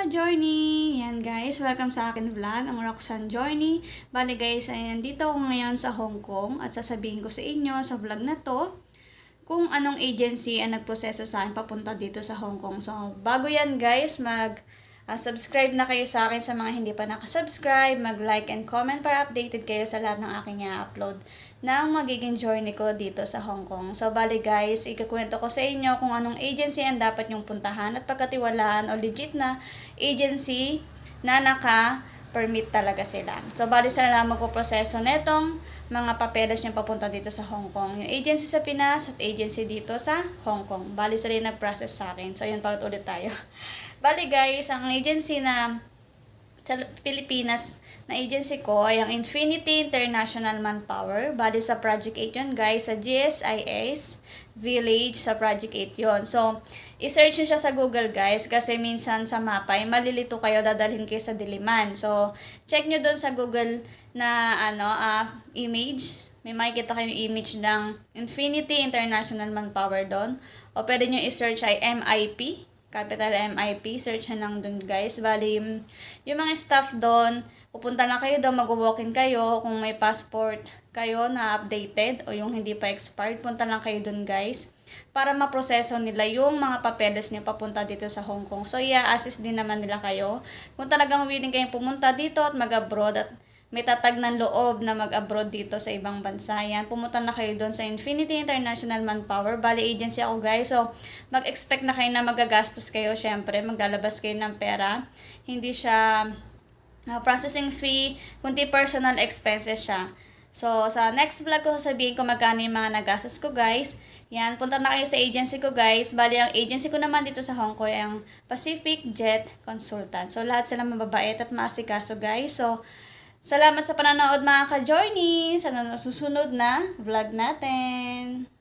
ka-journey! Yan guys, welcome sa akin vlog, ang Roxanne Journey. Bali guys, ayan, dito ako ngayon sa Hong Kong at sasabihin ko sa inyo sa vlog na to kung anong agency ang nagproseso sa akin papunta dito sa Hong Kong. So, bago yan guys, subscribe na kayo sa akin sa mga hindi pa nakasubscribe, mag-like and comment para updated kayo sa lahat ng aking i-upload ng magiging journey ko dito sa Hong Kong. So, bali guys, ikukwento ko sa inyo kung anong agency ang dapat nyong puntahan at pagkatiwalaan o legit na agency na naka-permit talaga sila. So, bali sila magpoproseso netong mga papeles nyo papunta dito sa Hong Kong. Yung agency sa Pinas at agency dito sa Hong Kong. Bali sila yung nag-process sa akin. So, yun, ulit tayo. Bali guys, ang agency na sa Pilipinas na agency ko ay ang Infinity International Manpower. Bali sa Project 8 yun guys, sa GSIS Village sa Project 8 yun. So, i-search nyo siya sa Google guys kasi minsan sa mapa ay malilito kayo, dadalhin kayo sa Diliman. So, check nyo doon sa Google na image. May makikita kayong image ng Infinity International Manpower doon. O pwede nyo i-search ay MIP. Capital MIP, search na lang dun guys. Bali, yung mga staff doon, pupunta na kayo doon, mag-walk-in kayo. Kung may passport kayo na updated o yung hindi pa expired, punta lang kayo doon guys. Para maproseso nila yung mga papeles niyo papunta dito sa Hong Kong. So, i-assist din naman nila kayo. Kung talagang willing kayong pumunta dito at mag-abroad at may tatag ng loob na mag-abroad dito sa ibang bansa. Yan, pumunta na kayo doon sa Infinity International Manpower. Bali, agency ako guys. So, mag-expect na kayo na magagastos kayo. Syempre, maglalabas kayo ng pera. Hindi siya processing fee, kundi personal expenses siya. So, sa next vlog ko sasabihin ko magkano yung mga nagastos ko guys. Yan, punta na kayo sa agency ko guys. Bali, ang agency ko naman dito sa Hong Kong ay ang Pacific Jet Consultant. So, lahat sila mababait at maasikaso guys. So, salamat sa panonood mga ka-journey sa susunod na vlog natin.